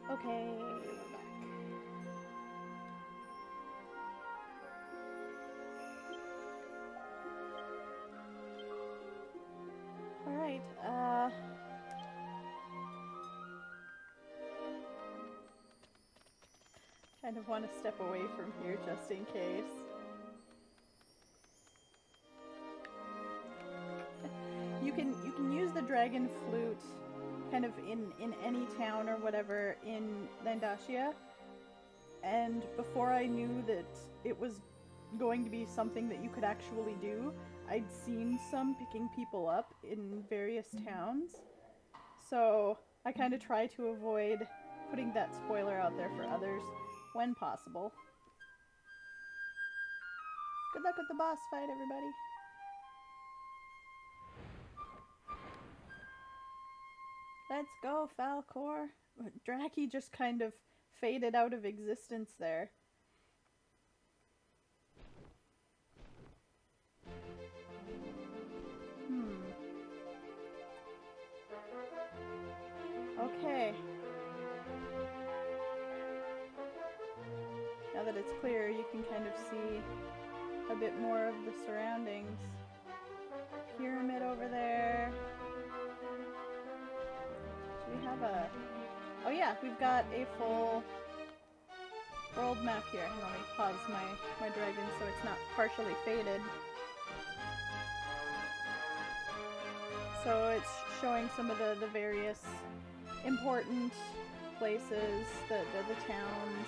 Okay, we're back. Alright, kind of want to step away from here just in case. You can use the dragon flute kind of in any town or whatever in Landashia. And before I knew that it was going to be something that you could actually do, I'd seen some picking people up in various towns. So I kind of try to avoid putting that spoiler out there for others when possible. Good luck with the boss fight, everybody. Let's go, Falcor. Draki just kind of faded out of existence there. Okay. Now that it's clear, you can kind of see a bit more of the surroundings. Pyramid over there. Do we have a... Oh yeah, we've got a full world map here. Let me pause my dragon so it's not partially faded. So it's showing some of the various important places, the towns,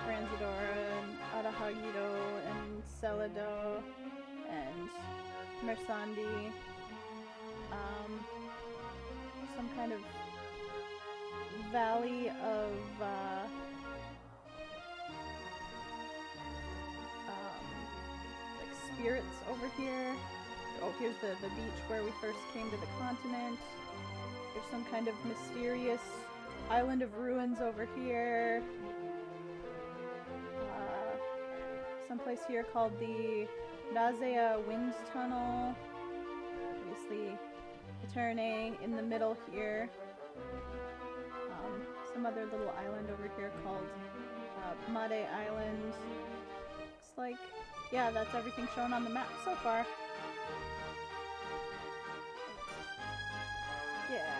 Ranzadora and Arahagito and Celado and Mersandi. Some kind of valley of like spirits over here. Oh, here's the beach where we first came to the continent. There's some kind of mysterious island of ruins over here. Someplace here called the Nazea Wind Tunnel. Obviously, Eterne in the middle here. Some other little island over here called Made Island. Looks like, yeah, that's everything shown on the map so far. Yeah.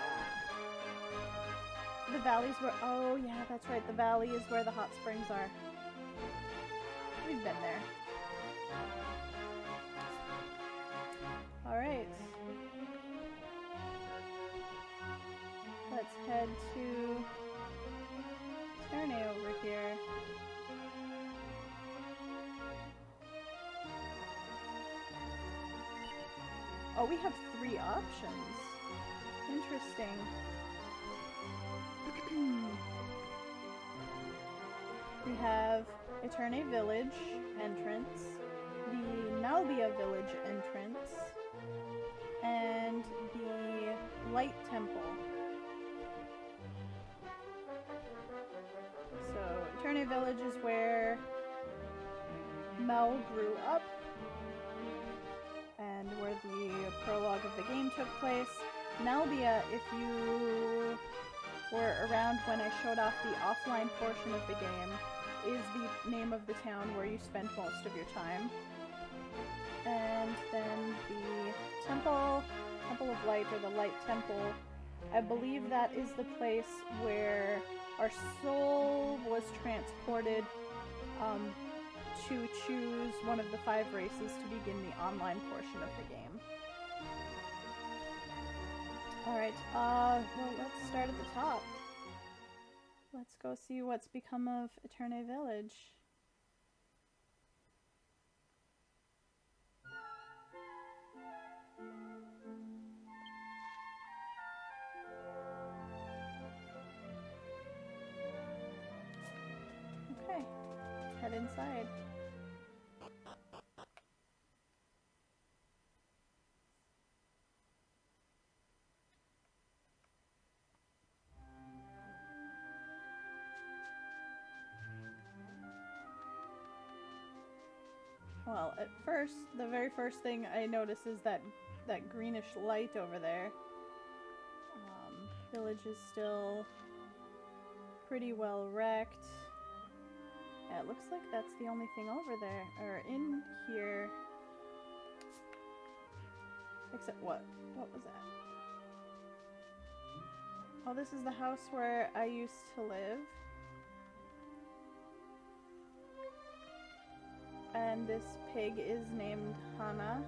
The valley's where, oh yeah, that's right, the valley is where the hot springs are. We've been there. Alright. Let's head to Eterne over here. Oh, we have 3 options. Interesting. We have Eterne Village entrance, the Nalbia Village entrance, and the Light Temple. So, Eterne Village is where Mel grew up, and where the prologue of the game took place. Nalbia, if you were around when I showed off the offline portion of the game, is the name of the town where you spend most of your time. And then the Temple of Light, or the Light Temple, I believe that is the place where our soul was transported to choose one of the 5 races to begin the online portion of the game. Alright, well, let's start at the top. Let's go see what's become of Eterne Village. Okay, let's head inside. Well, at first, the very first thing I notice is that greenish light over there. Village is still pretty well wrecked. Yeah, it looks like that's the only thing over there, or in here. Except what? What was that? Oh, this is the house where I used to live. And this pig is named Hana,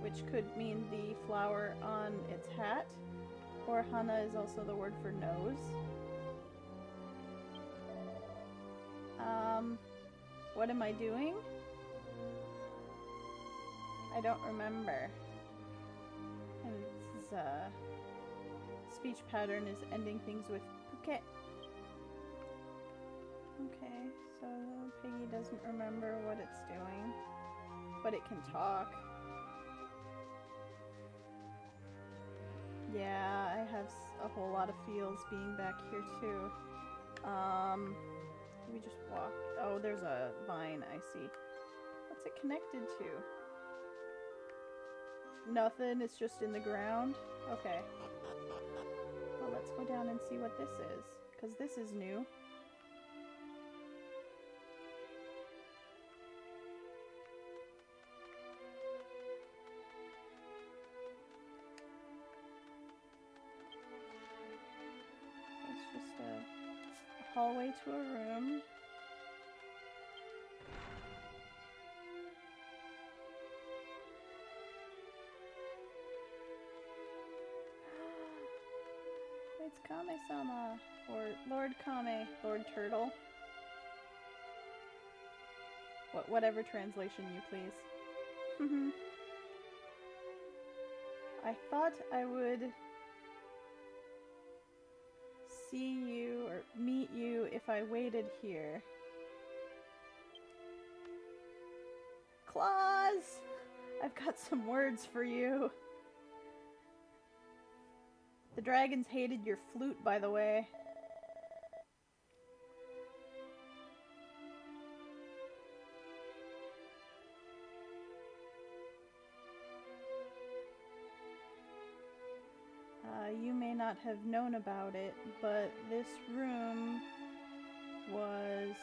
which could mean the flower on its hat, or Hana is also the word for nose. What am I doing? I don't remember. And its speech pattern is ending things with Phuket. Okay, so Piggy doesn't remember what it's doing, but it can talk. Yeah, I have a whole lot of feels being back here too. We just walk. Oh, there's a vine, I see. What's it connected to? Nothing, it's just in the ground? Okay. Well, let's go down and see what this is, because this is new. It's just a hallway to a room. It's Kame-sama, or Lord Kame, Lord Turtle. Whatever translation you please. I thought I would see you or meet you if I waited here. Claws! I've got some words for you. The dragons hated your flute, by the way. You may not have known about it, but this room was...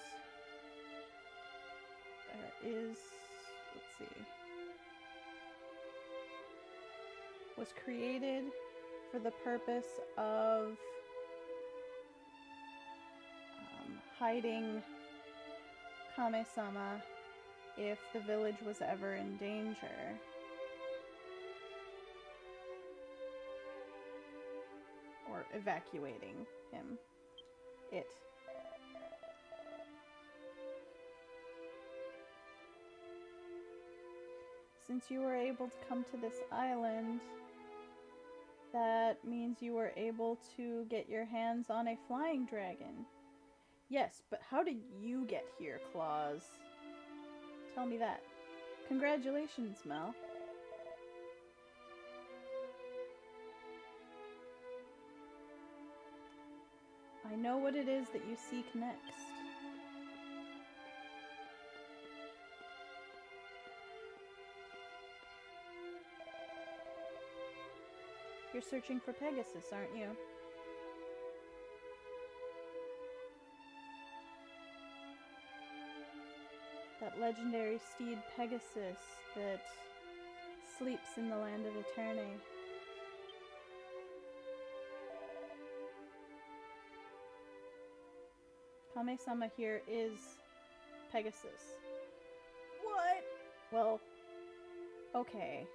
let's see... was created for the purpose of hiding Kame-sama if the village was ever in danger. Or evacuating him. It. Since you were able to come to this island, that means you were able to get your hands on a flying dragon. Yes, but how did you get here, Claus? Tell me that. Congratulations, Mel. I know what it is that you seek next. You're searching for Pegasus, aren't you? That legendary steed Pegasus that sleeps in the land of Eterne. Kame-sama here is Pegasus. What? Well, okay.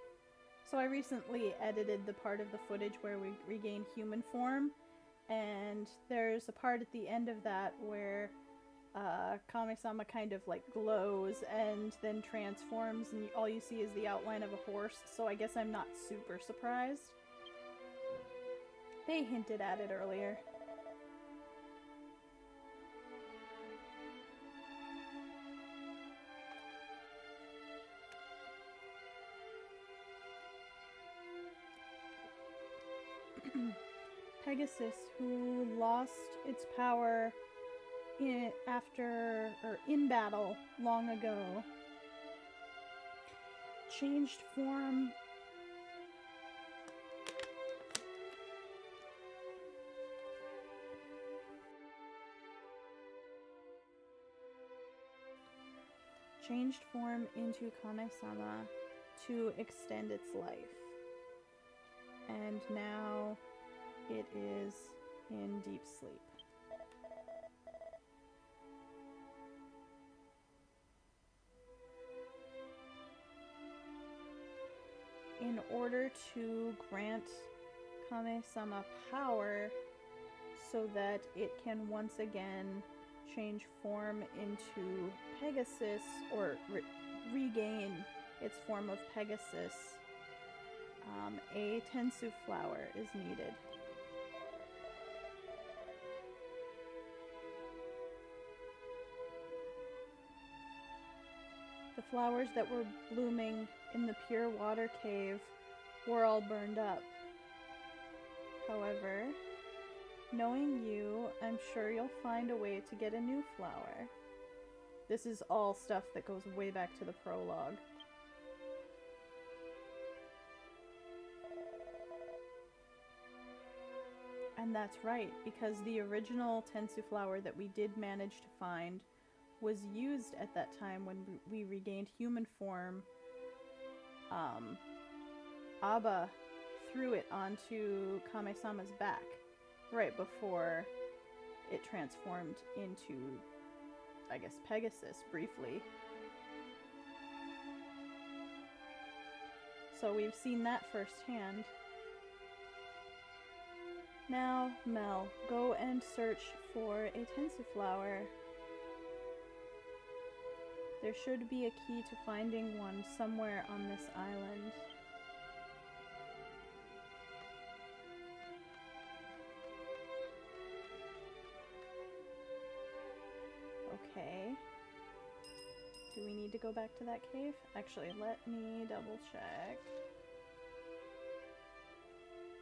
So I recently edited the part of the footage where we regain human form, and there's a part at the end of that where Kame-sama kind of like glows and then transforms, and all you see is the outline of a horse, so I guess I'm not super surprised. They hinted at it earlier. Pegasus, who lost its power in battle long ago, changed form changed form into Kame-sama to extend its life. And now it is in deep sleep. In order to grant Kame-sama power so that it can once again change form into Pegasus, or regain its form of Pegasus, a Tensu flower is needed. The flowers that were blooming in the pure water cave were all burned up. However, knowing you, I'm sure you'll find a way to get a new flower. This is all stuff that goes way back to the prologue. And that's right, because the original Tensu flower that we did manage to find was used at that time when we regained human form. Abba threw it onto Kame-sama's back right before it transformed into, I guess, Pegasus briefly. So we've seen that firsthand. Now, Mel, go and search for a Tensu flower. There should be a key to finding one somewhere on this island. Okay. Do we need to go back to that cave? Actually, let me double check.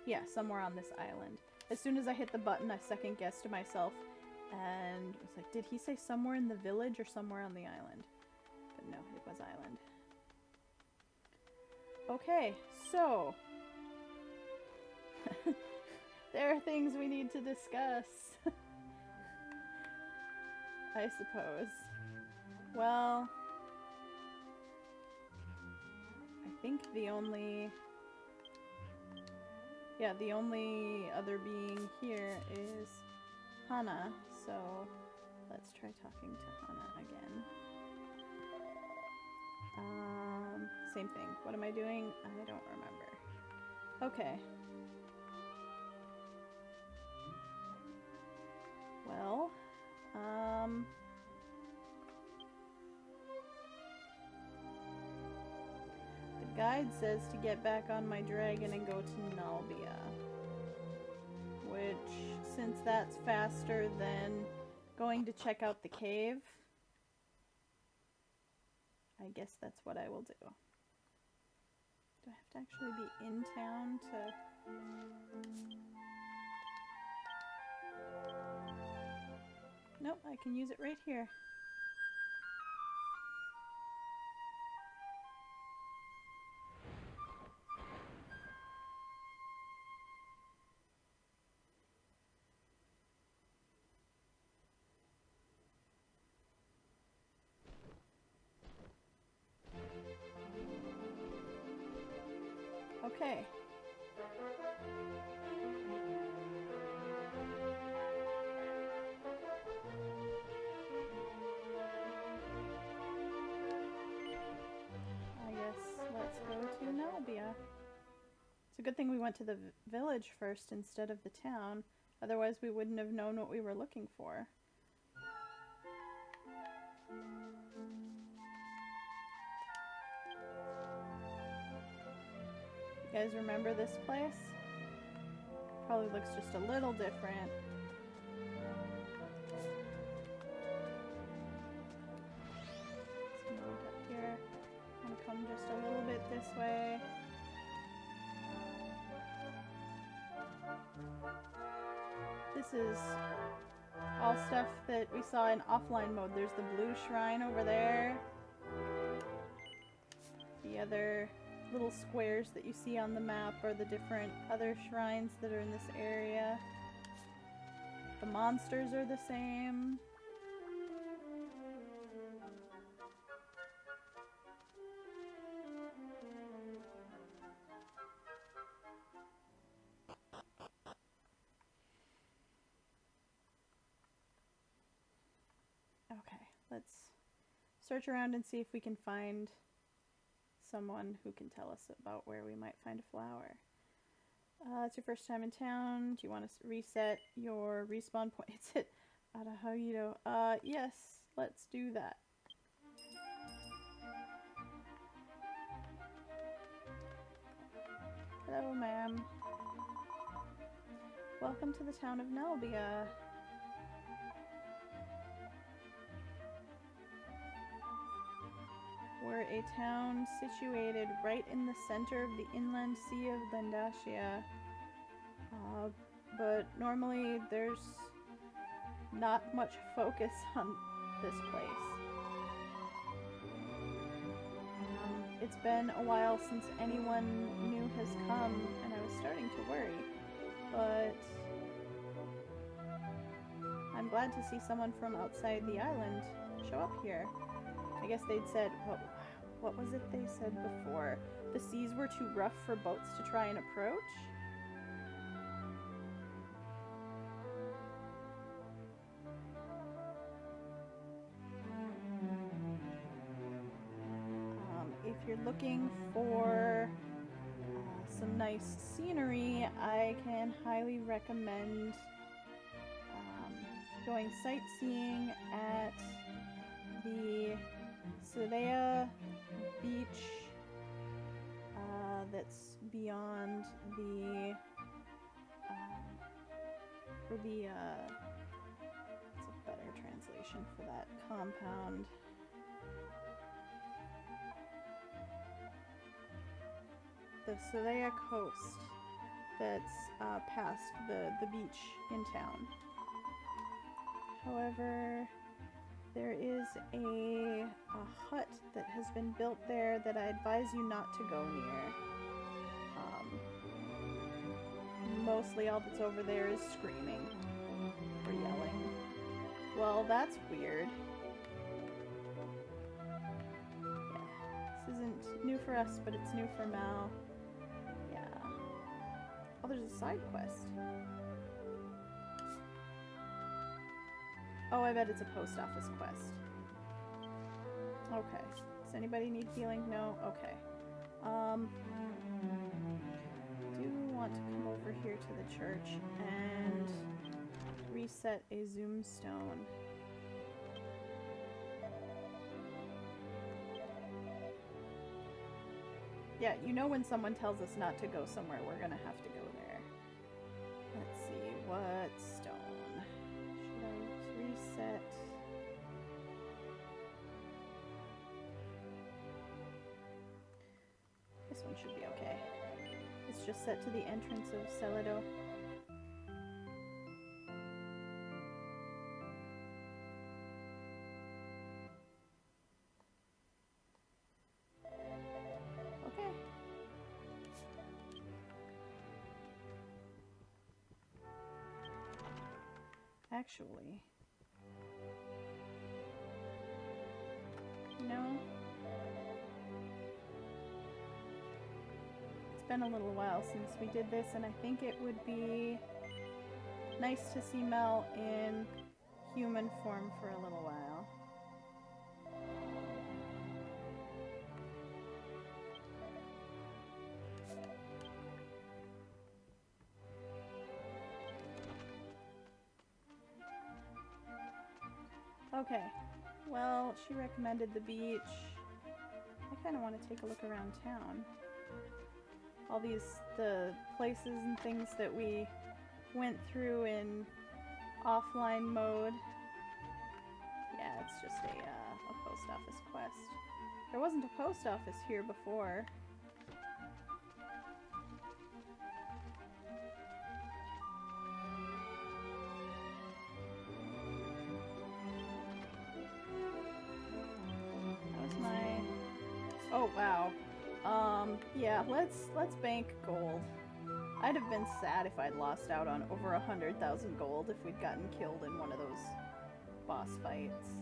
Yeah, somewhere on this island. As soon as I hit the button, I second guessed myself and was like, did he say somewhere in the village or somewhere on the island? But no, it was island. Okay, so there are things we need to discuss. I suppose. Well, I think the only other being here is Hana, so let's try talking to Hana again. Same thing. What am I doing? I don't remember. Okay. Well, the guide says to get back on my dragon and go to Nalbia. Which, since that's faster than going to check out the cave, I guess that's what I will do. Do I have to actually be in town to... Nope, I can use it right here. Okay. I guess let's go to Nalbia. It's a good thing we went to the village first instead of the town. Otherwise we wouldn't have known what we were looking for. You guys remember this place? Probably looks just a little different. Let's move up here. I'm gonna come just a little bit this way. This is all stuff that we saw in offline mode. There's the blue shrine over there. The other little squares that you see on the map are the different other shrines that are in this area. The monsters are the same. let's search around and see if we can find someone who can tell us about where we might find a flower. It's your first time in town. Do you want to reset your respawn point? It's at Arahaido. Yes, let's do that. Hello, ma'am. Welcome to the town of Nelbia. We're a town situated right in the center of the inland sea of Landashia. But normally there's not much focus on this place. It's been a while since anyone new has come, and I was starting to worry, but I'm glad to see someone from outside the island show up here. I guess they'd said, what was it they said before? The seas were too rough for boats to try and approach? If you're looking for some nice scenery, I can highly recommend going sightseeing at the Sudea beach that's beyond the what's a better translation for that compound? The Sudea coast that's past the beach in town. However, there is a hut that has been built there that I advise you not to go near. Mostly all that's over there is screaming or yelling. Well, that's weird. Yeah, this isn't new for us, but it's new for Mal. Yeah. Oh, there's a side quest. Oh, I bet it's a post office quest. Okay. Does anybody need healing? No? Okay. Do want to come over here to the church and reset a zoom stone. Yeah, you know when someone tells us not to go somewhere, we're gonna have to go there. Let's see, what stone? Should I reset? This one should be okay. It's just set to the entrance of Celedo. Okay. Actually, no. It's been a little while since we did this, and I think it would be nice to see Mel in human form for a little while. Okay, well, she recommended the beach. I kind of want to take a look around town. All the places and things that we went through in offline mode. Yeah, it's just a post office quest. There wasn't a post office here before. That was my... Oh, wow. Yeah, let's bank gold. I'd have been sad if I'd lost out on over 100,000 gold if we'd gotten killed in one of those boss fights.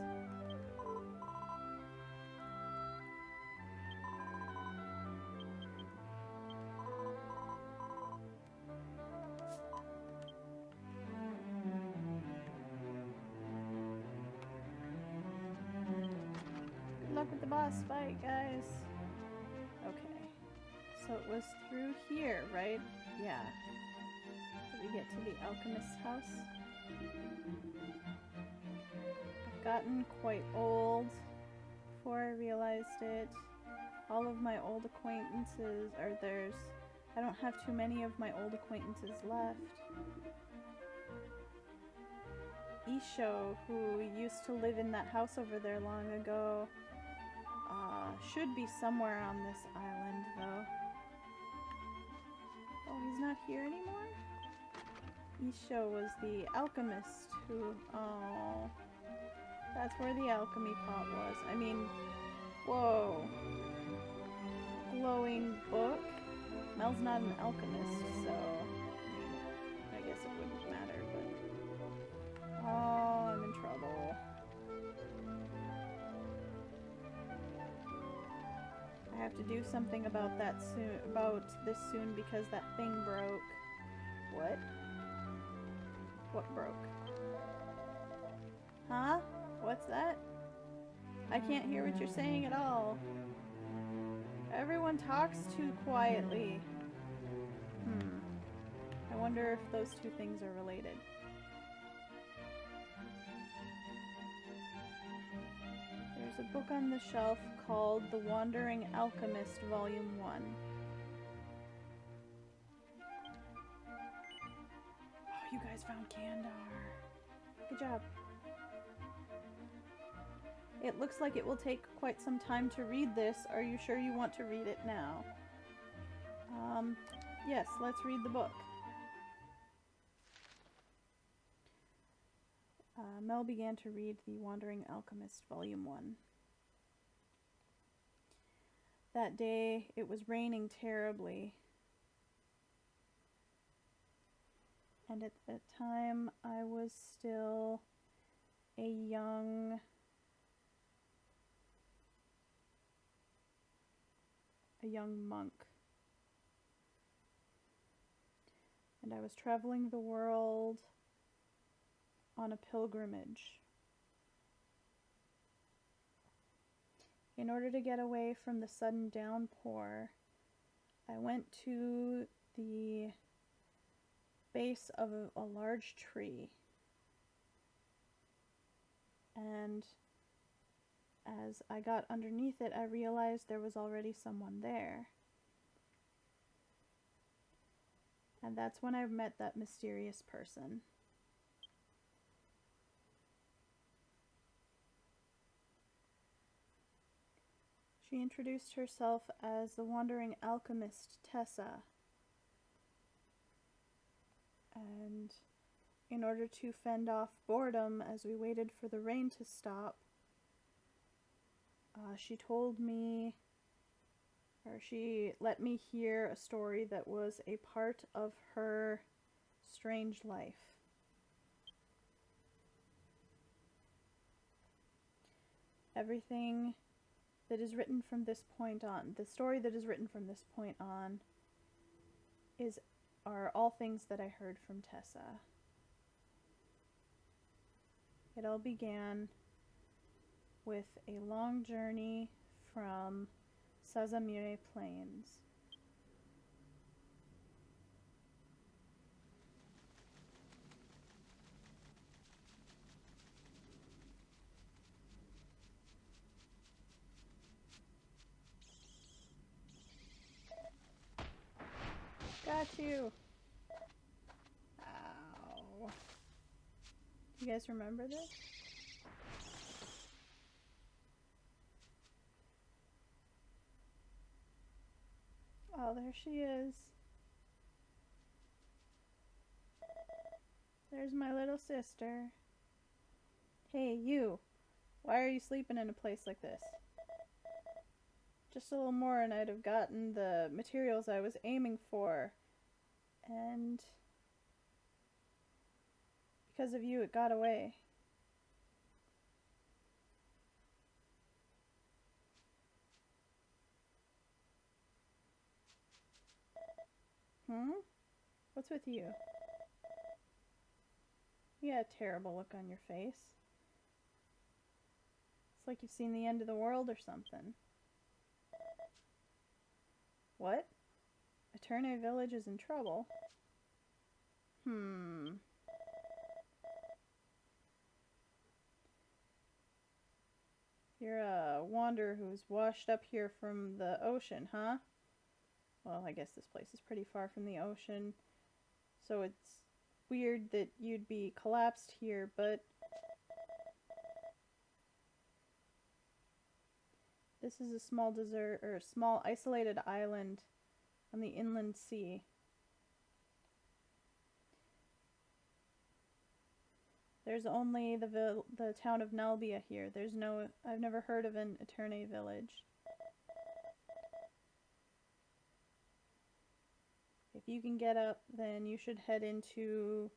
luck with the boss fight, guys. Okay. So it was through here, right? Yeah. Did we get to the alchemist's house? I've gotten quite old before I realized it. All of my old acquaintances are theirs. I don't have too many of my old acquaintances left. Isho, who used to live in that house over there long ago, should be somewhere on this island, though. Oh, he's not here anymore? Isho was the alchemist who... Oh... That's where the alchemy pot was. I mean... Whoa. Glowing book? Mel's not an alchemist, so... I guess it wouldn't matter, but... Oh, I'm in trouble. I have to do something about that soon, soon because that thing broke. What? What broke? Huh? What's that? I can't hear what you're saying at all. Everyone talks too quietly. I wonder if those two things are related. There's a book on the shelf called The Wandering Alchemist, Volume 1. Oh, you guys found Kandar. Good job. It looks like it will take quite some time to read this. Are you sure you want to read it now? Yes, let's read the book. Mel began to read The Wandering Alchemist, Volume 1. That day, it was raining terribly. And at that time, I was still a young monk. And I was traveling the world on a pilgrimage. In order to get away from the sudden downpour, I went to the base of a large tree. And as I got underneath it, I realized there was already someone there. And that's when I met that mysterious person. She introduced herself as the Wandering Alchemist, Tessa. And in order to fend off boredom as we waited for the rain to stop, she told me, or she let me hear a story that was a part of her strange life. Everything that is written from this point on, the story that is written from this point on, are all things that I heard from Tessa. It all began with a long journey from Sazamire Plains. Got you! Ow. You guys remember this? Oh, there she is. There's my little sister. Hey, you. Why are you sleeping in a place like this? Just a little more and I'd have gotten the materials I was aiming for. And because of you, it got away. What's with you? You got a terrible look on your face. It's like you've seen the end of the world or something. What? Eterne Village is in trouble? You're a wanderer who's washed up here from the ocean, huh? Well, I guess this place is pretty far from the ocean, so it's weird that you'd be collapsed here, but this is a small desert, or a small isolated island on the inland sea. There's only the town of Nalbia here. I've never heard of an Eterne village. If you can get up, then you should head into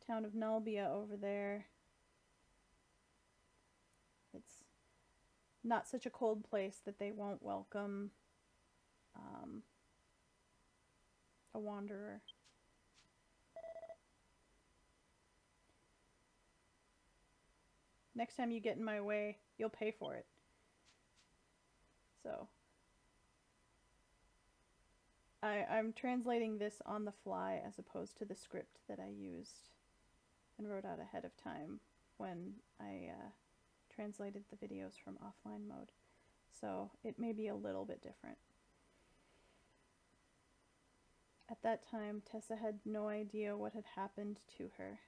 town of Nalbia over there. It's not such a cold place that they won't welcome a wanderer. Next time you get in my way, you'll pay for it. So, I'm translating this on the fly as opposed to the script that I used and wrote out ahead of time when I translated the videos from offline mode. So, it may be a little bit different. At that time, Tessa had no idea what had happened to her.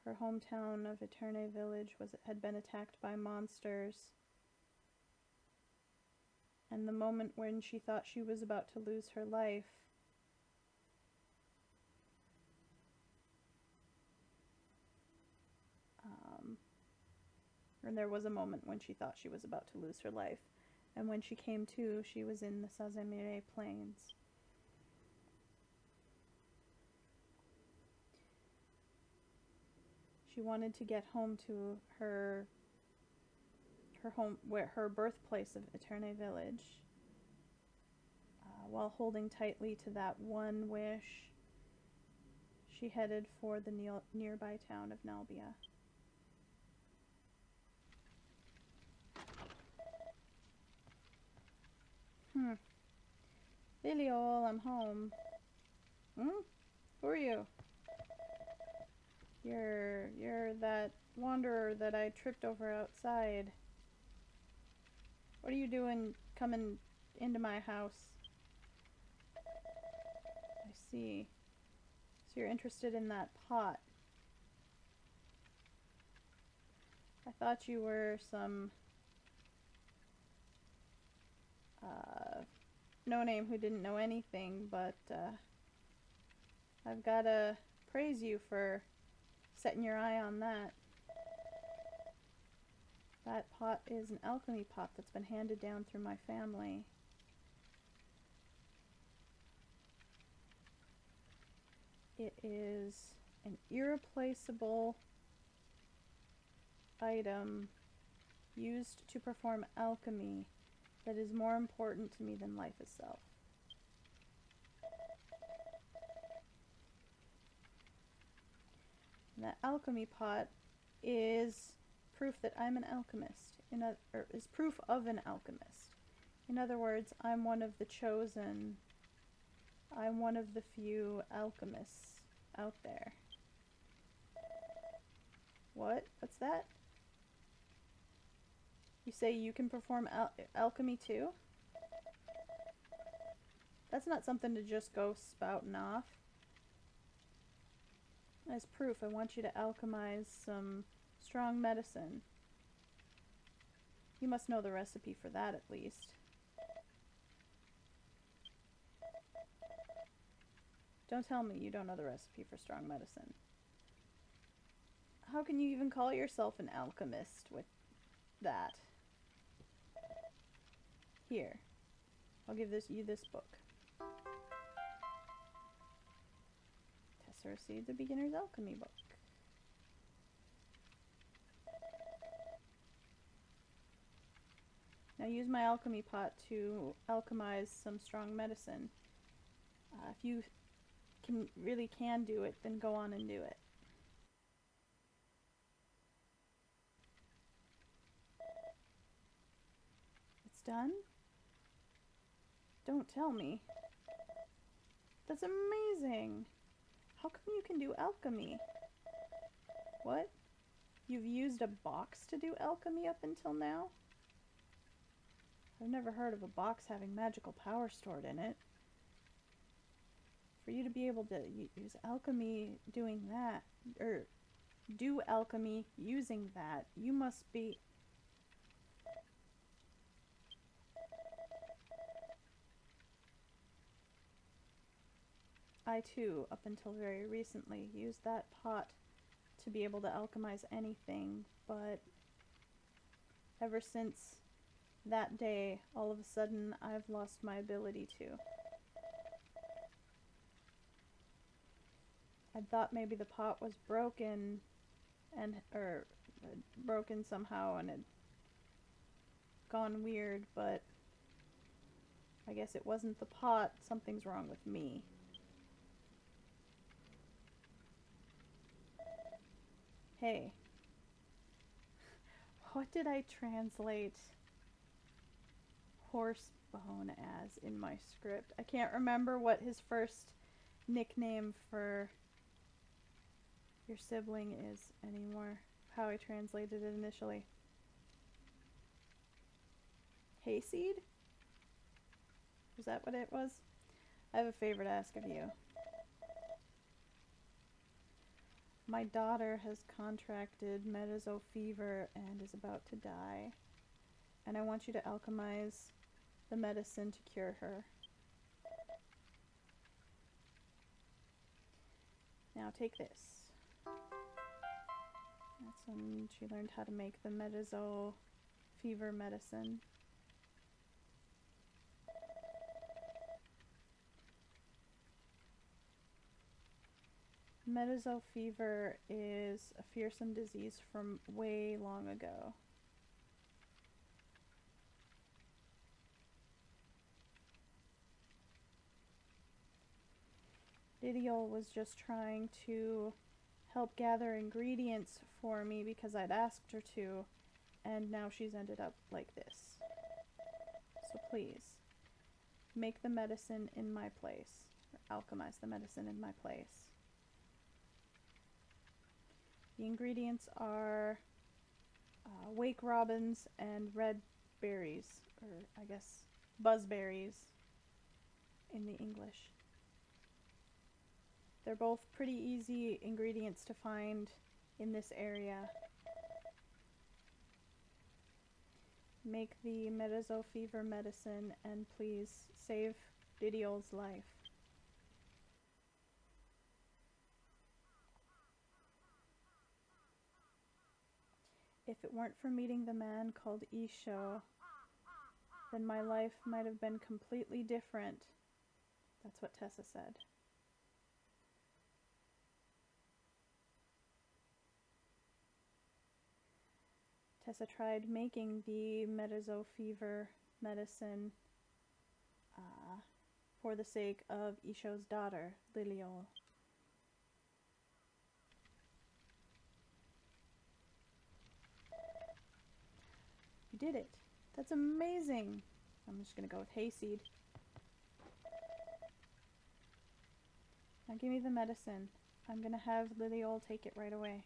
Her hometown of Eterne Village had been attacked by monsters, and the moment when she thought she was about to lose her life, or there was a moment when she thought she was about to lose her life, and when she came to, she was in the Sazemire Plains. She wanted to get home to her home, where her birthplace of Eterne Village. While holding tightly to that one wish, she headed for the nearby town of Nalbia. Liliol, I'm home. Who are you? You're that wanderer that I tripped over outside. What are you doing coming into my house? I see. So you're interested in that pot. I thought you were some no-name who didn't know anything, but I've gotta praise you for setting your eye on that. That pot is an alchemy pot that's been handed down through my family. It is an irreplaceable item used to perform alchemy that is more important to me than life itself. And that alchemy pot is proof that I'm an alchemist, or is proof of an alchemist. In other words, I'm one of the chosen. I'm one of the few alchemists out there. What? What's that? You say you can perform alchemy too? That's not something to just go spouting off. As proof, I want you to alchemize some strong medicine. You must know the recipe for that at least. Don't tell me you don't know the recipe for strong medicine. How can you even call yourself an alchemist with that? Here, I'll give you this book. Tessa received the Beginner's Alchemy book. Now use my alchemy pot to alchemize some strong medicine. If you really can do it, then go on and do it. done? Don't tell me. That's amazing! How come you can do alchemy? What? You've used a box to do alchemy up until now? I've never heard of a box having magical power stored in it. For you to be able to use alchemy doing that, or do alchemy using that, you must be... I too, up until very recently, used that pot to be able to alchemize anything, but ever since that day, all of a sudden, I've lost my ability to. I thought maybe the pot was broken, or broken somehow and had gone weird, but I guess it wasn't the pot. Something's wrong with me. Hey. What did I translate Horsebone as in my script? I can't remember what his first nickname for your sibling is anymore. How I translated it initially. Hayseed? Was that what it was? I have a favor to ask of you. My daughter has contracted metazo fever and is about to die. And I want you to alchemize the medicine to cure her. Now take this. That's when she learned how to make the metazo fever medicine. Metazo fever is a fearsome disease from way long ago. Didiol was just trying to help gather ingredients for me because I'd asked her to, and now she's ended up like this. So please, make the medicine in my place, or alchemize the medicine in my place. The ingredients are wake robins and red berries, or I guess buzzberries in the English. They're both pretty easy ingredients to find in this area. Make the metazo fever medicine and please save Didiol's life. If it weren't for meeting the man called Isho, then my life might have been completely different. That's what Tessa said. Tessa tried making the metazo fever medicine for the sake of Isho's daughter, Liliol. You did it. That's amazing. I'm just gonna go with hayseed. Now give me the medicine. I'm gonna have Liliol take it right away.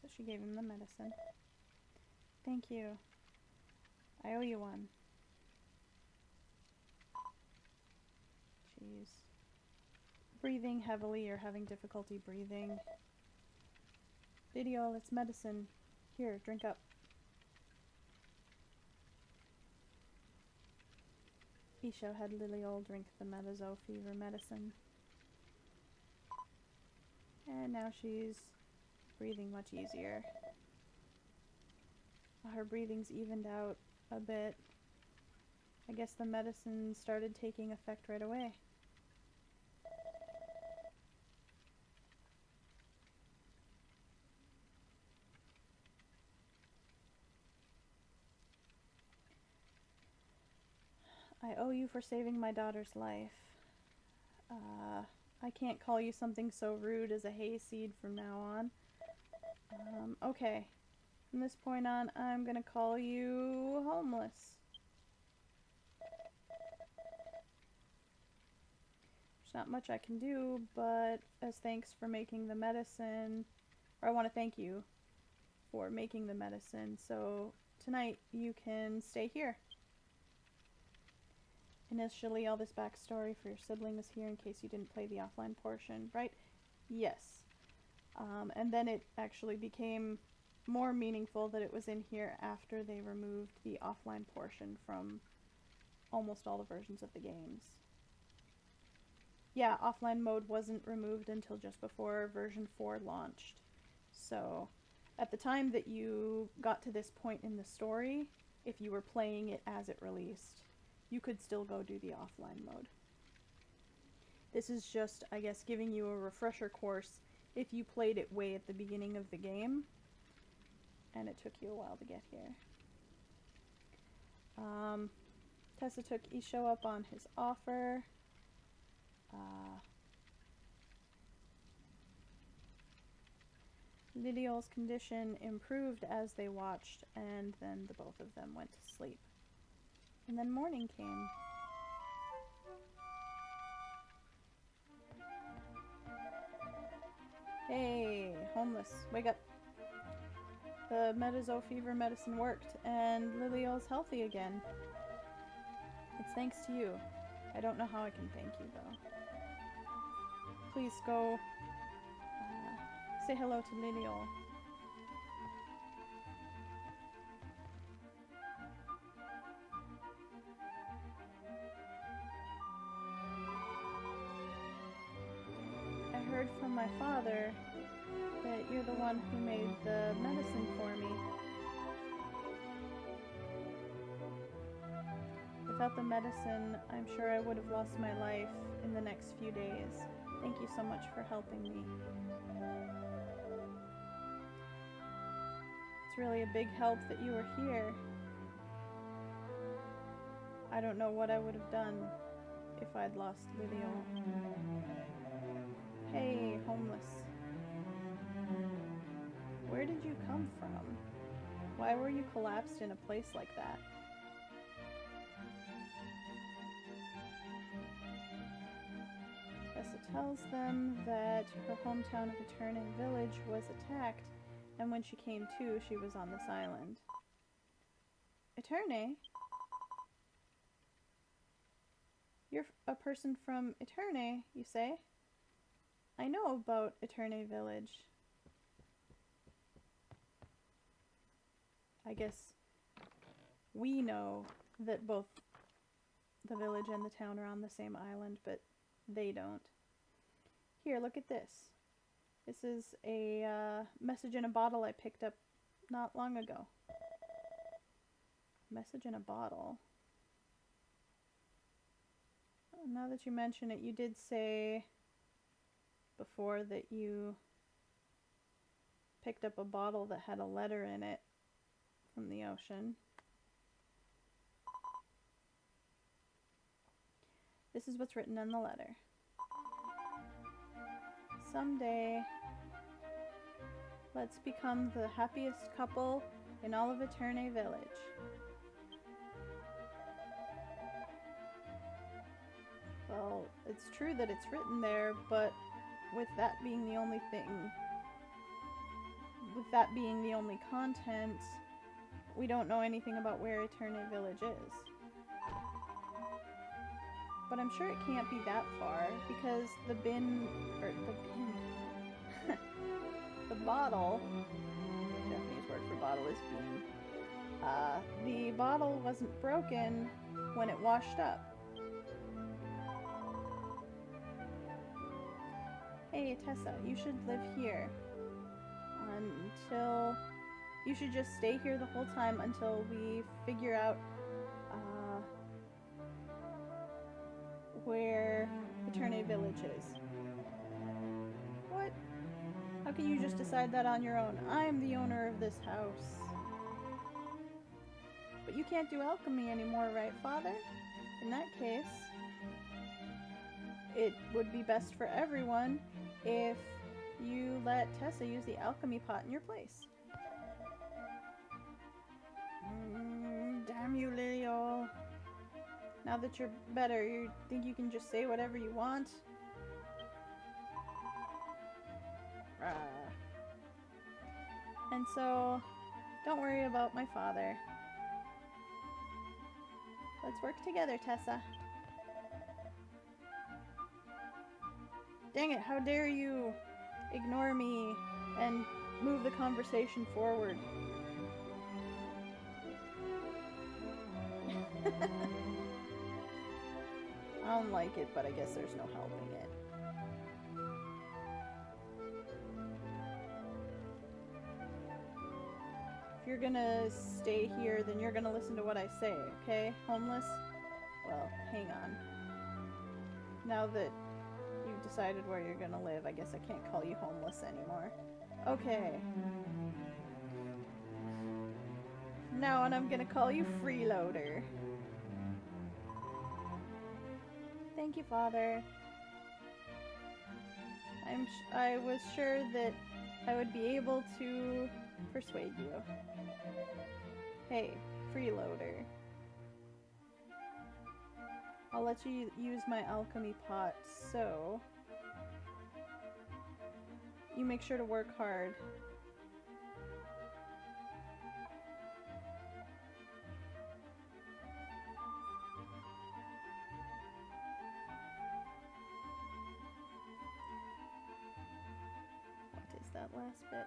So she gave him the medicine. Thank you. I owe you one. She's breathing heavily or having difficulty breathing. Didiol, it's medicine. Here, drink up. Isho had Liliol drink the metazo fever medicine. And now she's breathing much easier. Her breathing's evened out a bit. I guess the medicine started taking effect right away. I owe you for saving my daughter's life. I can't call you something so rude as a hayseed from now on. Okay. From this point on, I'm gonna call you homeless. There's not much I can do, but as thanks for making the medicine, or I want to thank you for making the medicine, so tonight you can stay here. Initially, all this backstory for your sibling was here in case you didn't play the offline portion, right? Yes. And then it actually became more meaningful that it was in here after they removed the offline portion from almost all the versions of the games. Yeah, offline mode wasn't removed until just before version 4 launched. So, at the time that you got to this point in the story, if you were playing it as it released, you could still go do the offline mode. This is just, I guess, giving you a refresher course if you played it way at the beginning of the game, and it took you a while to get here. Tessa took Isho up on his offer. Lydiol's condition improved as they watched, and then the both of them went to sleep. And then morning came. Hey, homeless, wake up. The Metazo fever medicine worked, and Liliol's healthy again. It's thanks to you. I don't know how I can thank you, though. Please go say hello to Liliol. I heard from my father that you're the one who made the medicine for me. Without the medicine, I'm sure I would have lost my life in the next few days. Thank you so much for helping me. It's really a big help that you were here. I don't know what I would have done if I'd lost Liliol. Hey, homeless. Where did you come from? Why were you collapsed in a place like that? Tessa tells them that her hometown of Eterne Village was attacked, and when she came to, she was on this island. Eterne? You're a person from Eterne, you say? I know about Eterne Village. I guess we know that both the village and the town are on the same island, but they don't. Here, look at this. This is a message in a bottle I picked up not long ago. Message in a bottle. Now that you mention it, you did say before that you picked up a bottle that had a letter in it from the ocean. This is what's written in the letter. Someday, let's become the happiest couple in all of Eterne Village. Well, it's true that it's written there, but with that being the only thing, with that being the only content, we don't know anything about where Eterne Village is. But I'm sure it can't be that far, because the bottle, the Japanese word for bottle is bin, the bottle wasn't broken when it washed up. Hey, Tessa, you should live here until... You should just stay here the whole time until we figure out where Eterne Village is. What? How can you just decide that on your own? I'm the owner of this house. But you can't do alchemy anymore, right, Father? In that case, it would be best for everyone if you let Tessa use the alchemy pot in your place. Damn you, Liliol. Now that you're better, you think you can just say whatever you want? And so, don't worry about my father. Let's work together, Tessa. Dang it, how dare you ignore me and move the conversation forward. I don't like it, but I guess there's no helping it. If you're gonna stay here, then you're gonna listen to what I say, okay? Homeless? Well, hang on. Now that you've decided where you're gonna live, I guess I can't call you homeless anymore. Okay. Now on I'm gonna call you freeloader. Thank you, Father. I was sure that I would be able to persuade you. Hey, freeloader. I'll let you use my alchemy pot, so you make sure to work hard. What is that last bit?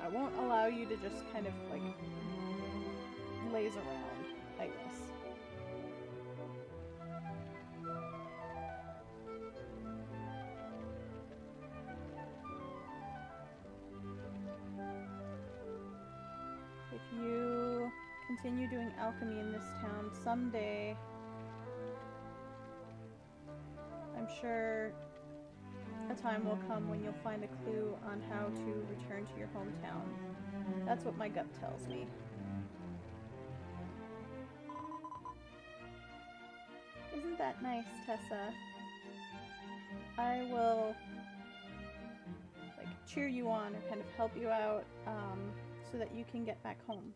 I won't allow you to just kind of like laze around, I guess. If you continue doing alchemy in this town, someday I'm sure a time will come when you'll find a clue on how to return to your hometown. That's what my gut tells me. Isn't that nice, Tessa? I will like cheer you on or kind of help you out so that you can get back home.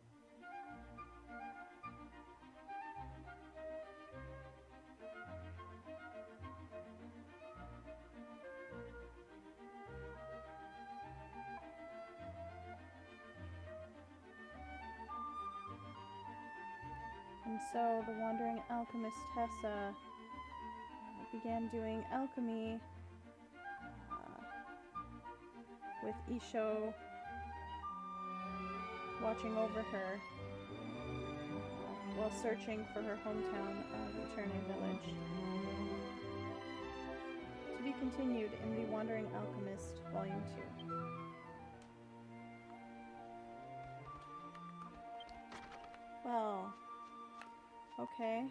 And so the wandering alchemist Tessa began doing alchemy with Isho watching over her while searching for her hometown of Eterne Village. To be continued in The Wandering Alchemist, Volume 2. Well, okay.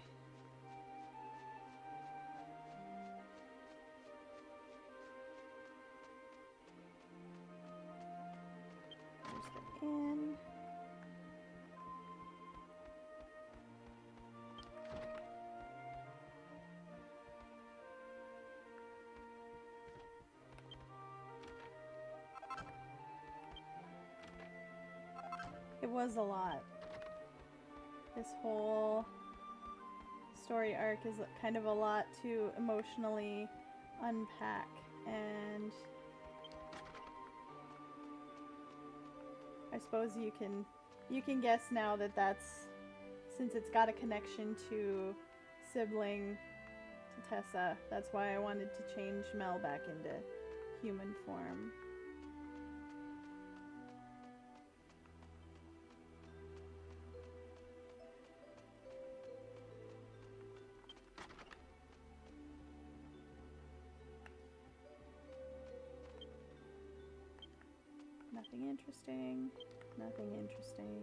There's the inn. It was a lot. This whole story arc is kind of a lot to emotionally unpack, and I suppose you can guess now that that's, since it's got a connection to sibling to Tessa, that's why I wanted to change Mel back into human form. Nothing interesting. Nothing interesting.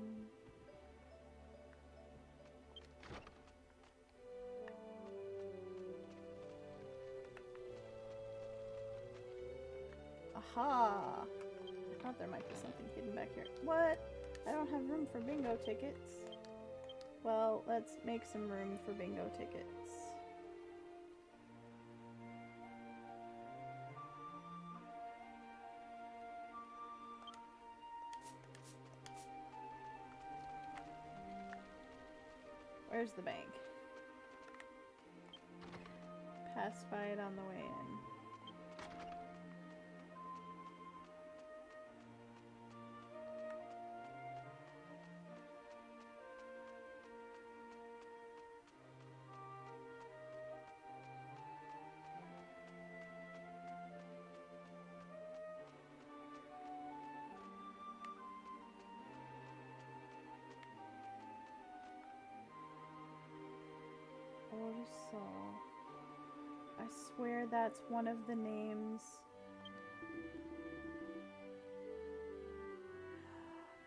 Aha! I thought there might be something hidden back here. What? I don't have room for bingo tickets. Well, let's make some room for bingo tickets. Where's the bank? Passed by it on the way in. Orsal. I swear that's one of the names.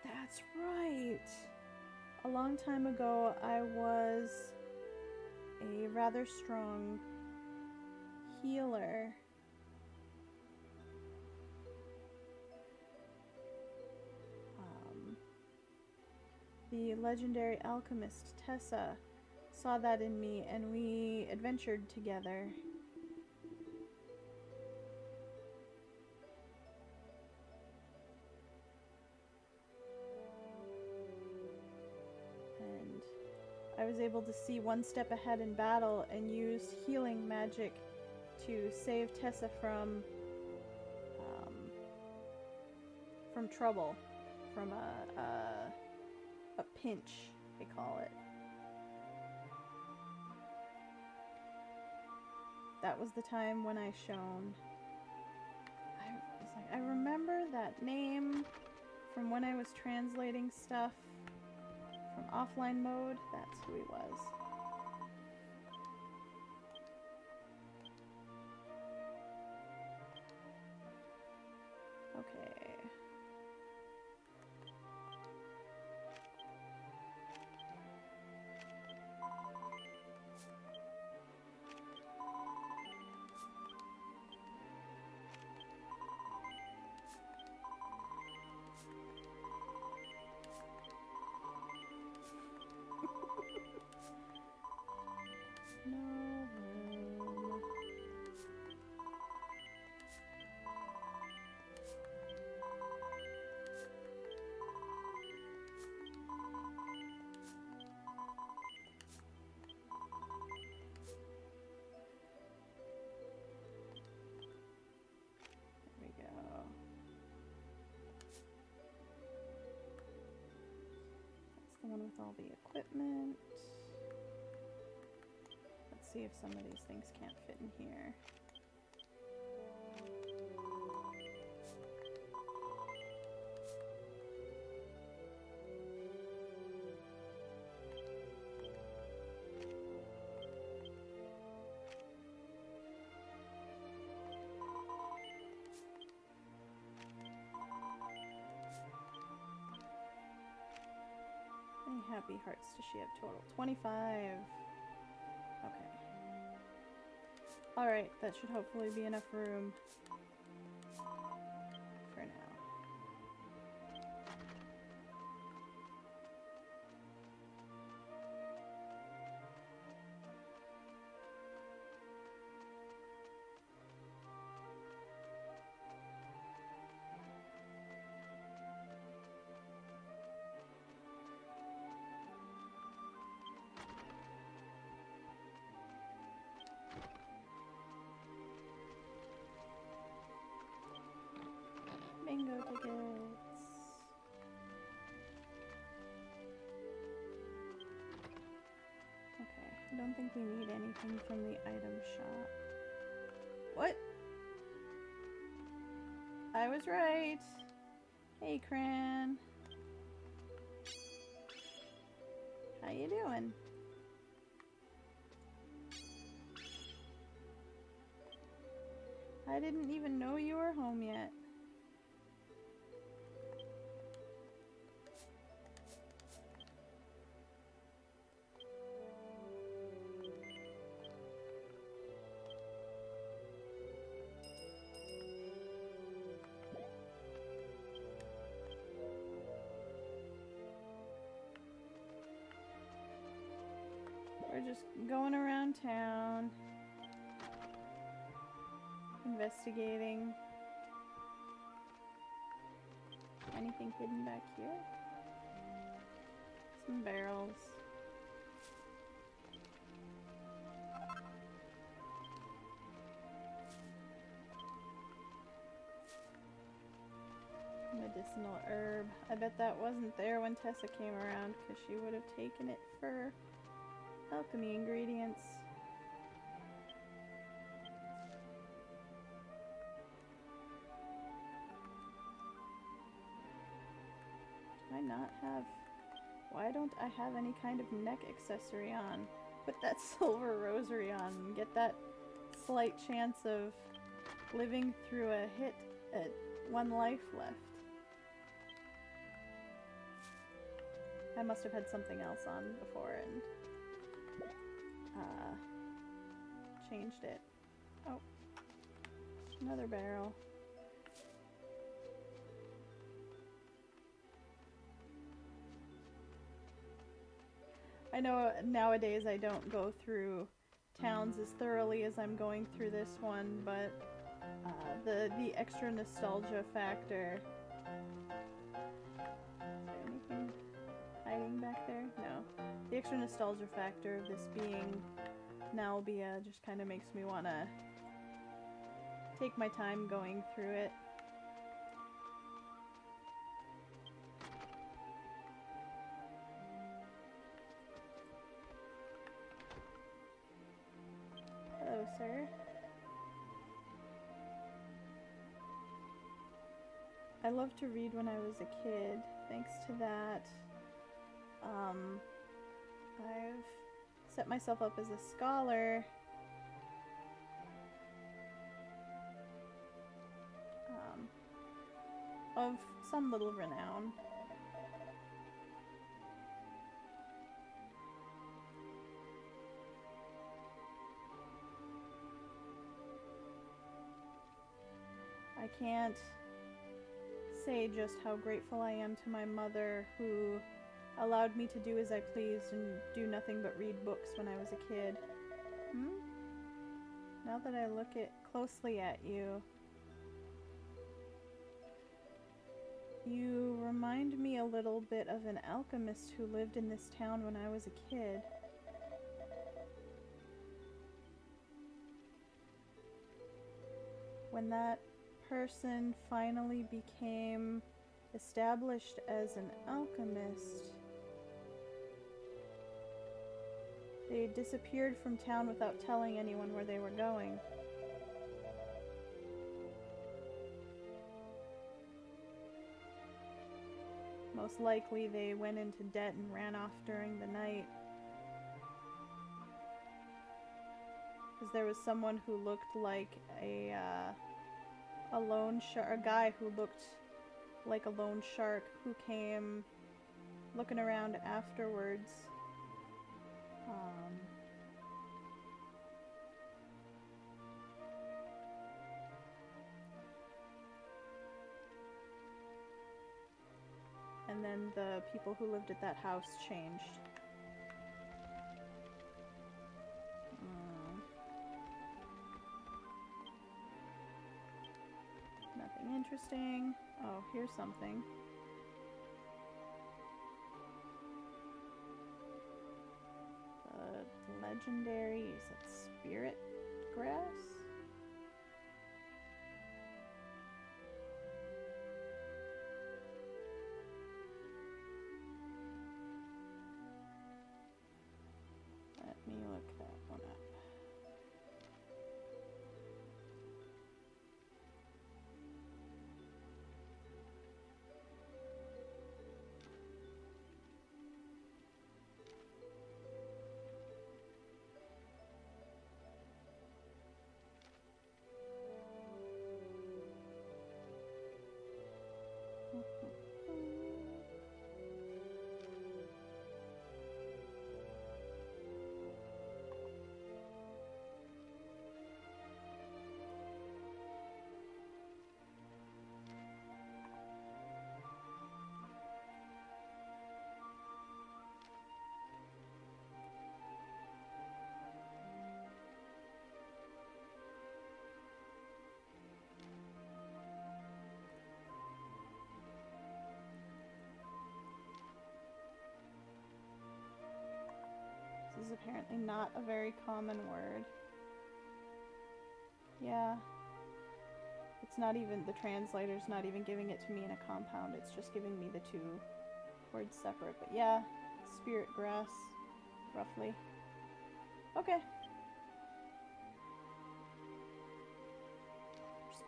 That's right! A long time ago, I was a rather strong healer. The legendary alchemist Tessa saw that in me, and we adventured together. And I was able to see one step ahead in battle and use healing magic to save Tessa from trouble, from a pinch, they call it. That was the time when I shone. I remember that name from when I was translating stuff from offline mode. That's who he was. Okay. No room. There we go. That's the one with all the equipment. See if some of these things can't fit in here. How many happy hearts does she have total? 25. Okay. Alright, that should hopefully be enough room for now. Bingo tickets. Okay, I don't think we need anything from the item shop. What? I was right. Hey, Cran. How you doing? I didn't even know you were home yet. We're just going around town, investigating. Anything hidden back here? Some barrels. Medicinal herb. I bet that wasn't there when Tessa came around, because she would have taken it for alchemy ingredients. Do I not have... Why don't I have any kind of neck accessory on? Put that silver rosary on and get that slight chance of living through a hit at 1 life left. I must have had something else on before and changed it. Oh, another barrel. I know nowadays I don't go through towns as thoroughly as I'm going through this one, but the extra nostalgia factor. Is there anything hiding back there? No. The extra nostalgia factor of this being Nalbia just kind of makes me want to take my time going through it. Hello, sir. I loved to read when I was a kid. Thanks to that, I've set myself up as a scholar. Of some little renown. I can't say just how grateful I am to my mother, who allowed me to do as I pleased and do nothing but read books when I was a kid. Now that I look closely at you, you remind me a little bit of an alchemist who lived in this town when I was a kid. When that person finally became established as an alchemist, they disappeared from town without telling anyone where they were going. Most likely they went into debt and ran off during the night. Because there was someone who looked like a lone shark, a guy who looked like a lone shark who came looking around afterwards. And then the people who lived at that house changed. Nothing interesting. Oh, here's something. The legendary, is it spirit grass? Let me look that one up. This is apparently not a very common word. Yeah. It It's not even, the translator's not even giving it to me in a compound, it's just giving me the two words separate. But yeah, spirit grass, roughly. Okay.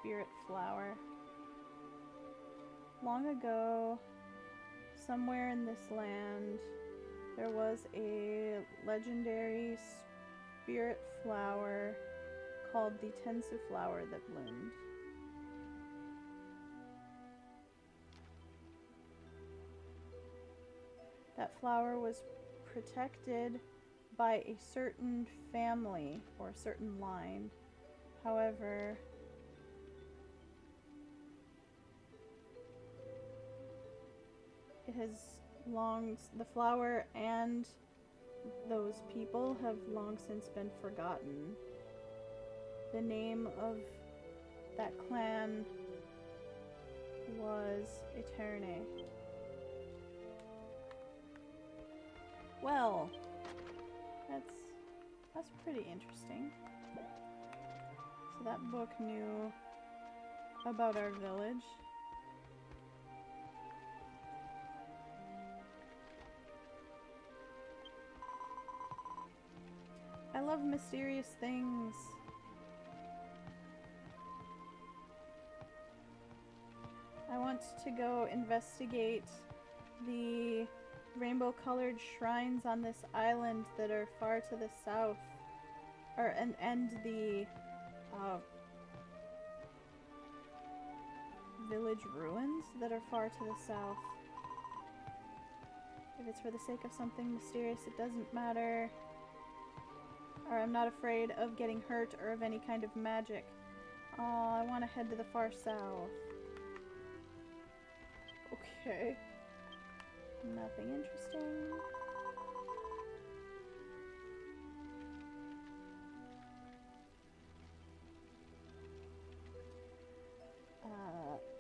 Spirit flower. Long ago, somewhere in this land, there was a legendary spirit flower called the Tensu flower that bloomed. That flower was protected by a certain family or a certain line. However, it has the flower and those people have long since been forgotten. The name of that clan was Eterne. Well, that's pretty interesting. So that book knew about our village. I love mysterious things. I want to go investigate the rainbow-colored shrines on this island that are far to the south, and the village ruins that are far to the south. If it's for the sake of something mysterious, it doesn't matter. Or I'm not afraid of getting hurt or of any kind of magic. Oh, I want to head to the far south. Okay. Nothing interesting.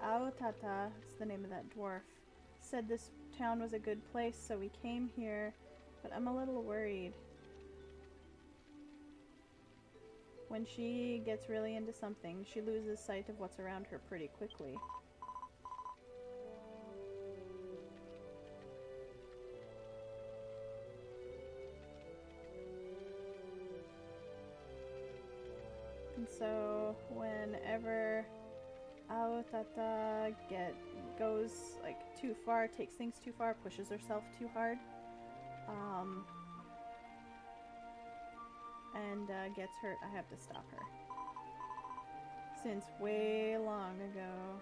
Aotata, that's the name of that dwarf, said this town was a good place, so we came here, but I'm a little worried. When she gets really into something, she loses sight of what's around her pretty quickly. And so, whenever Aotata goes like too far, takes things too far, pushes herself too hard, and gets hurt, I have to stop her. Since way long ago.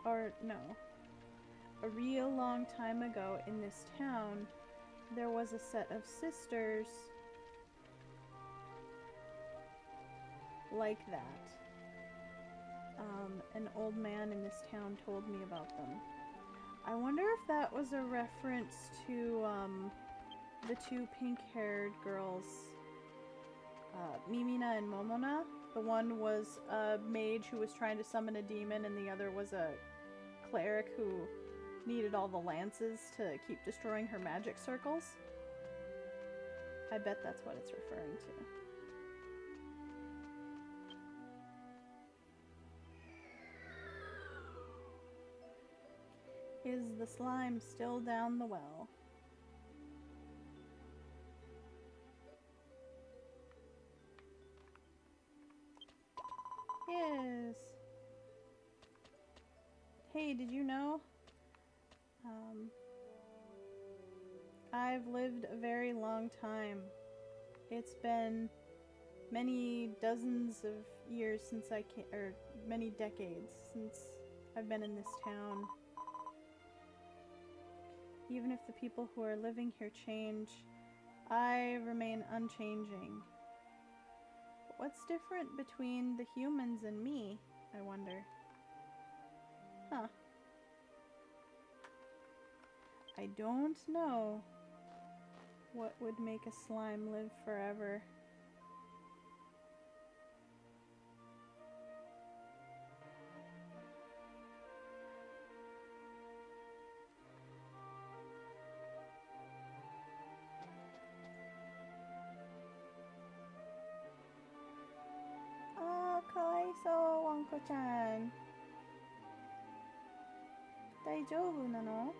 Or no. A real long time ago in this town, there was a set of sisters like that. An old man in this town told me about them. I wonder if that was a reference to the two pink-haired girls, Mimina and Momona. The one was a mage who was trying to summon a demon, and the other was a cleric who needed all the lances to keep destroying her magic circles. I bet that's what it's referring to. Is the slime still down the well? Yes. Hey, did you know? I've lived a very long time. It's been many dozens of years since I came, or many decades since I've been in this town. Even if the people who are living here change, I remain unchanging. But what's different between the humans and me, I wonder? Huh. I don't know what would make a slime live forever. 猫ちゃん。大丈夫なの？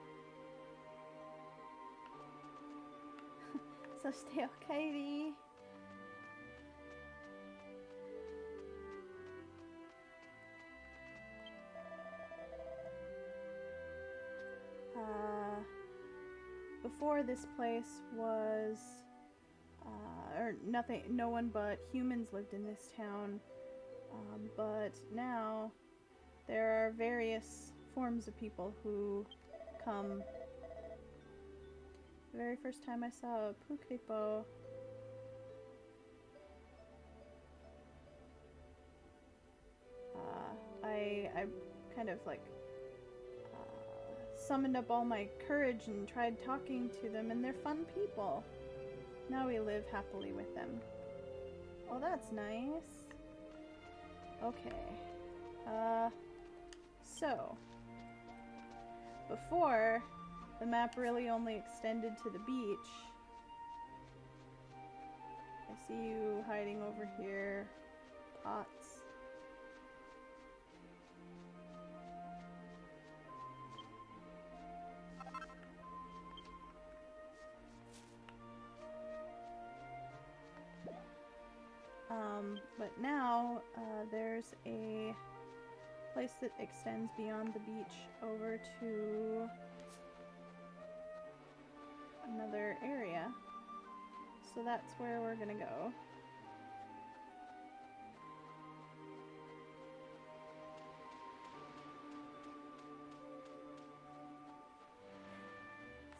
そしておかえり。Before this place was, or nothing, no one but humans lived in this town, but now there are various forms of people who come. The very first time I saw a Pukripo, I kind of like summoned up all my courage and tried talking to them, and they're fun people. Now we live happily with them. Oh, that's nice. Okay. So before, the map really only extended to the beach. I see you hiding over here. Pots. But now, there's a place that extends beyond the beach over to another area. So that's where we're gonna go.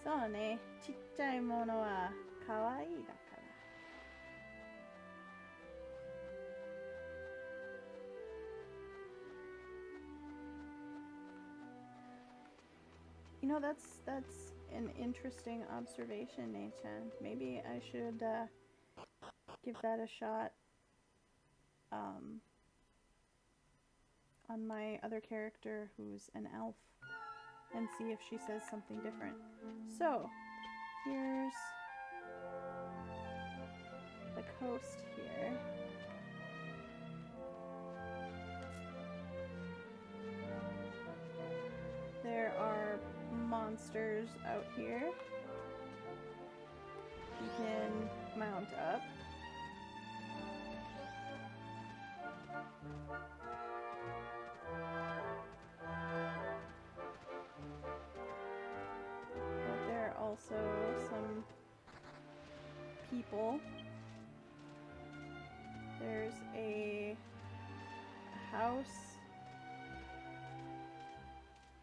So ne, ちっちゃいものは可愛いだから。You know, that's an interesting observation, Nei-chan. Maybe I should give that a shot on my other character who's an elf and see if she says something different. So, here's the coast here. There are monsters out here. You can mount up. But there are also some people. There's a house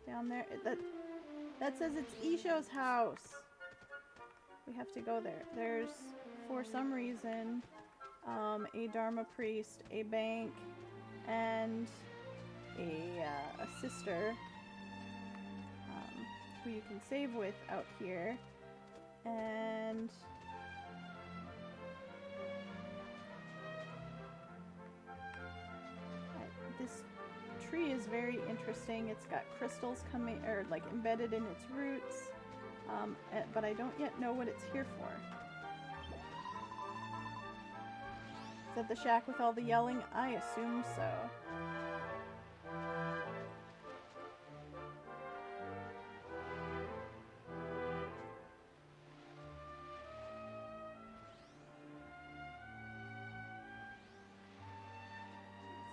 down there. That says it's Isho's house. We have to go there. There's, for some reason, a Dharma priest, a bank, and a sister who you can save with out here. And this tree is very interesting. It's got crystals coming, or like embedded in its roots, but I don't yet know what it's here for. Is that the shack with all the yelling? I assume so.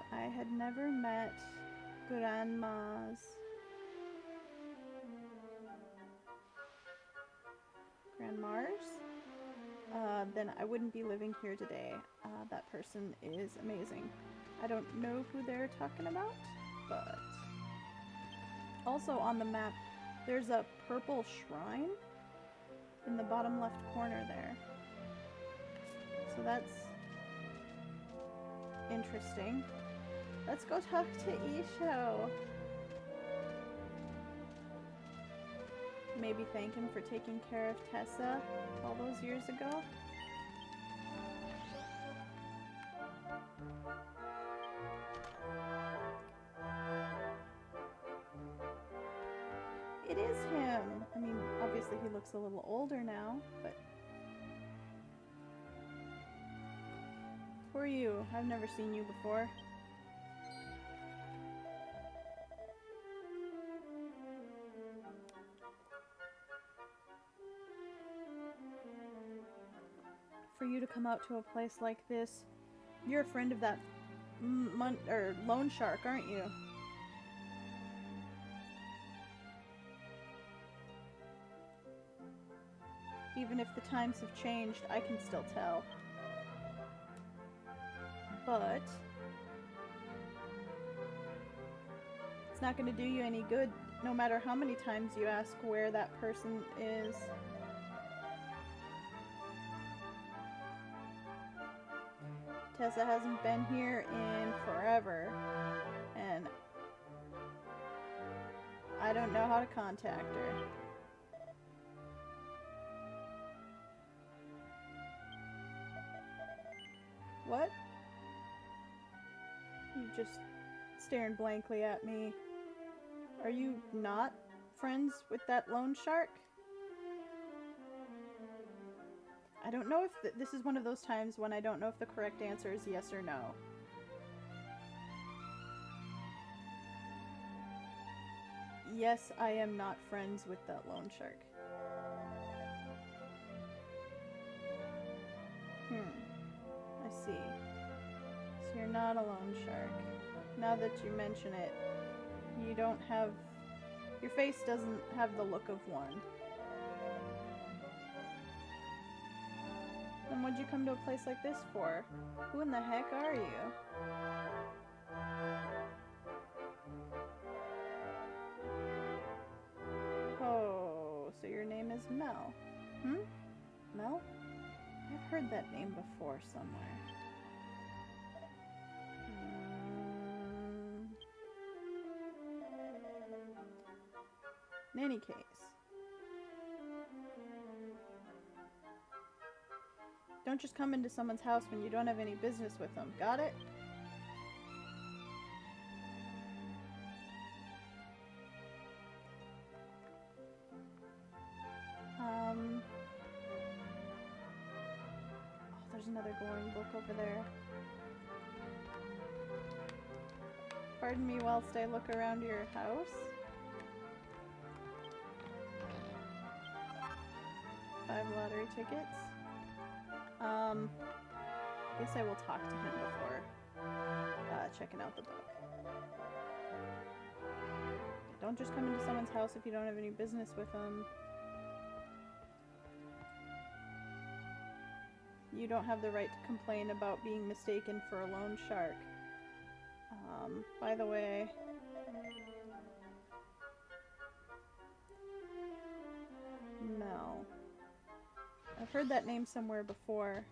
If I had never met grandmas. Grandmas? Then I wouldn't be living here today. That person is amazing. I don't know who they're talking about, but also on the map there's a purple shrine in the bottom left corner there. So that's interesting. Let's go talk to Isho. Maybe thank him for taking care of Tessa all those years ago. It is him. I mean, obviously he looks a little older now, but... Who are you? I've never seen you before. for you to come out to a place like this. You're a friend of that loan shark, aren't you? Even if the times have changed, I can still tell. But it's not going to do you any good, no matter how many times you ask where that person is. Tessa hasn't been here in forever, and I don't know how to contact her. What? You just staring blankly at me. Are you not friends with that loan shark? I don't know if this is one of those times when I don't know if the correct answer is yes or no. Yes, I am not friends with that loan shark. I see. So you're not a loan shark. Now that you mention it, you don't have... Your face doesn't have the look of one. Then what'd you come to a place like this for? Who in the heck are you? Oh, so your name is Mel. Mel? I've heard that name before somewhere. In any case, don't just come into someone's house when you don't have any business with them. Got it? Oh, there's another glowing book over there. Pardon me whilst I look around your house. 5 lottery tickets. Guess I will talk to him before checking out the book. Don't just come into someone's house if you don't have any business with them. You don't have the right to complain about being mistaken for a loan shark. By the way... Mel. I've heard that name somewhere before.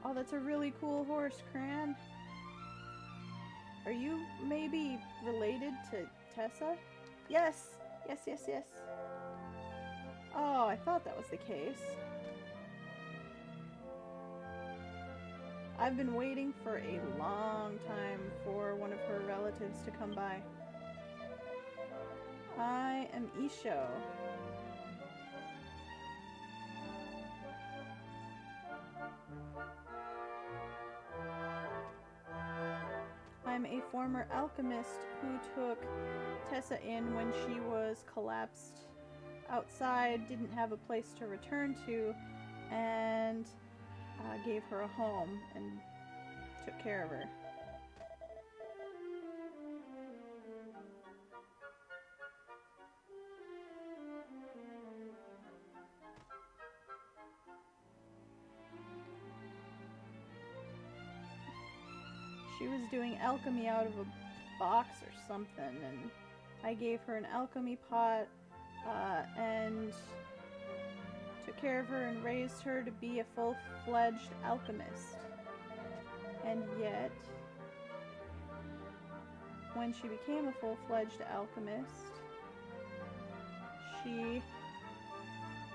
Oh, that's a really cool horse, Cran. Are you maybe related to Tessa? Yes! Yes, yes, yes. Oh, I thought that was the case. I've been waiting for a long time for one of her relatives to come by. I am Isho. I'm a former alchemist who took Tessa in when she was collapsed outside, didn't have a place to return to, and gave her a home and took care of her. She was doing alchemy out of a box or something, and I gave her an alchemy pot and took care of her and raised her to be a full-fledged alchemist. And yet, when she became a full-fledged alchemist, she...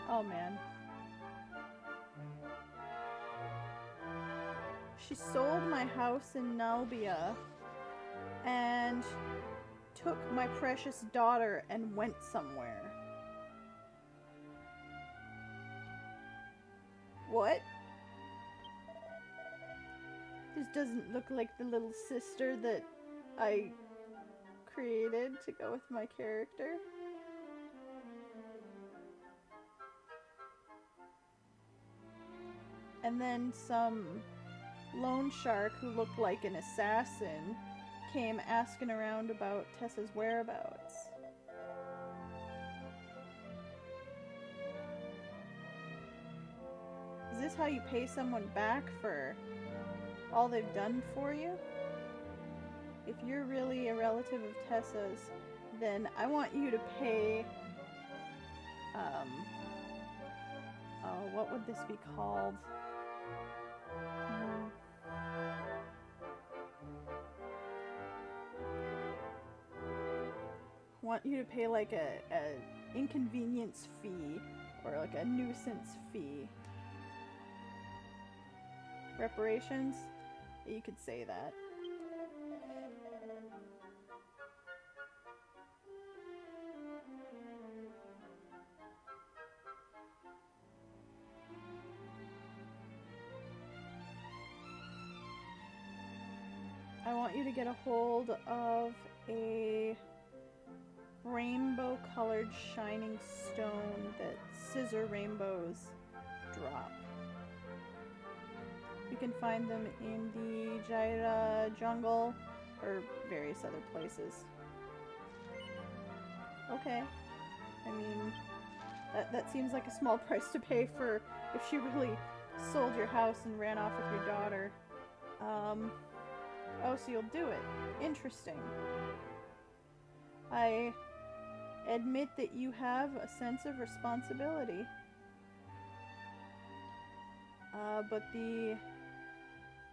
Oh man. She sold my house in Nalbia and took my precious daughter and went somewhere. What? This doesn't look like the little sister that I created to go with my character. And then some loan shark who looked like an assassin came asking around about Tessa's whereabouts. Is this how you pay someone back for all they've done for you? If you're really a relative of Tessa's, then I want you to pay, what would this be called? Want you to pay like a inconvenience fee or like a nuisance fee. Reparations? You could say that. I want you to get a hold of a rainbow-colored shining stone that scissor rainbows drop. You can find them in the Jaira jungle or various other places. Okay. I mean, that seems like a small price to pay for if she really sold your house and ran off with your daughter. Oh, so you'll do it. Interesting. I admit that you have a sense of responsibility. But the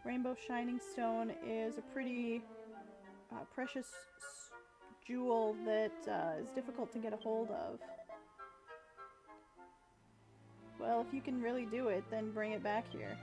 Rainbow Shining Stone is a pretty precious jewel that is difficult to get a hold of. Well, if you can really do it, then bring it back here.